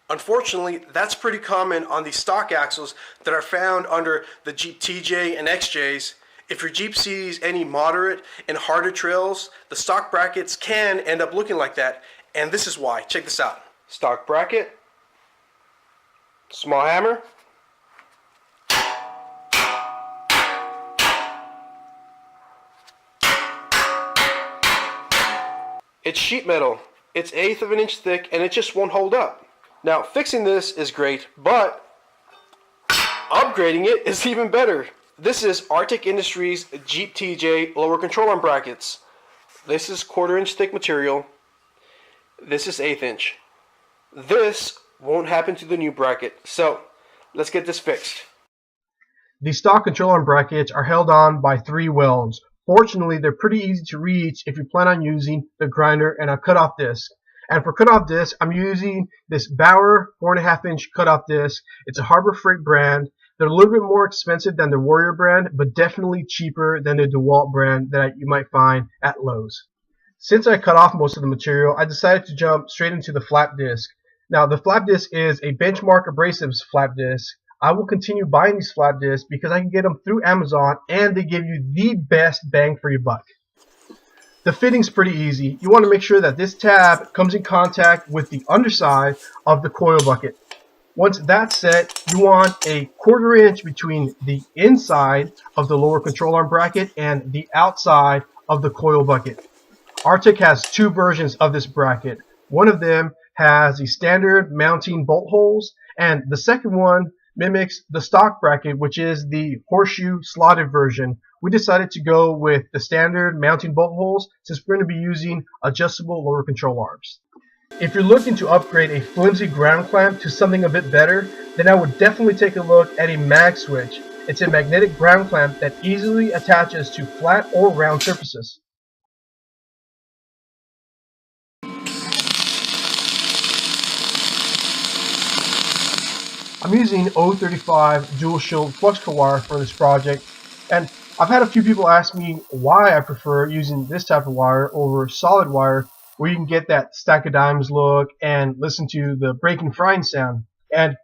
Unfortunately, that's pretty common on the stock axles that are found under the Jeep TJ and XJs. If your Jeep sees any moderate and harder trails, the stock brackets can end up looking like that, and this is why. Check this out. Stock bracket, small hammer, it's sheet metal. It's 1/8 of an inch thick and it just won't hold up. Now fixing this is great, but upgrading it is even better. This is Artec Industries Jeep TJ lower control arm brackets. This is 1/4 inch thick material. This is 1/8 inch. This won't happen to the new bracket, so let's get this fixed. The stock control arm brackets are held on by 3 welds. Fortunately, they're pretty easy to reach if you plan on using the grinder and a cutoff disc. And for cutoff disc, I'm using this Bauer 4.5 inch cutoff disc. It's a Harbor Freight brand. They're a little bit more expensive than the Warrior brand, but definitely cheaper than the DeWalt brand that you might find at Lowe's. Since I cut off most of the material, I decided to jump straight into the flap disc. Now, the flap disc is a Benchmark Abrasives flap disc. I will continue buying these flap discs because I can get them through Amazon and they give you the best bang for your buck. The fitting's pretty easy. You want to make sure that this tab comes in contact with the underside of the coil bucket. Once that's set, you want a 1/4 inch between the inside of the lower control arm bracket and the outside of the coil bucket. Artec has 2 versions of this bracket. One of them has the standard mounting bolt holes, and the second one mimics the stock bracket, which is the horseshoe slotted version. We decided to go with the standard mounting bolt holes since we're going to be using adjustable lower control arms. If you're looking to upgrade a flimsy ground clamp to something a bit better, then I would definitely take a look at a mag switch. It's a magnetic ground clamp that easily attaches to flat or round surfaces. I'm using 035 dual shield flux core wire for this project, and I've had a few people ask me why I prefer using this type of wire over solid wire, where you can get that stack of dimes look and listen to the breaking frying sound. And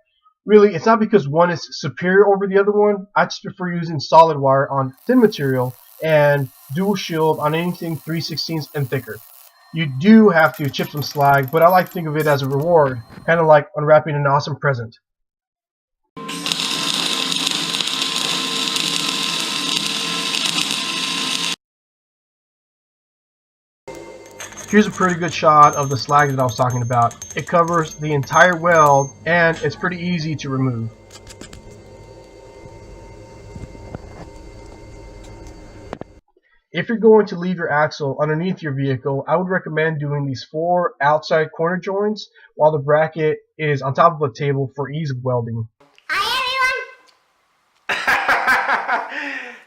really, it's not because one is superior over the other one. I just prefer using solid wire on thin material and dual shield on anything 3/16 and thicker. You do have to chip some slag, but I like to think of it as a reward, kind of like unwrapping an awesome present. Here's a pretty good shot of the slag that I was talking about. It covers the entire weld and it's pretty easy to remove. If you're going to leave your axle underneath your vehicle, I would recommend doing these 4 outside corner joints while the bracket is on top of a table for ease of welding.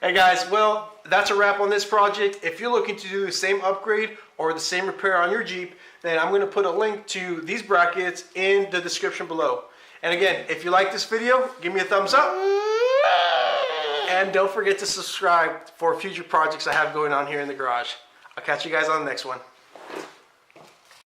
Hey guys, well, that's a wrap on this project. If you're looking to do the same upgrade or the same repair on your Jeep, then I'm going to put a link to these brackets in the description below. And again, if you like this video, give me a thumbs up. And don't forget to subscribe for future projects I have going on here in the garage. I'll catch you guys on the next one.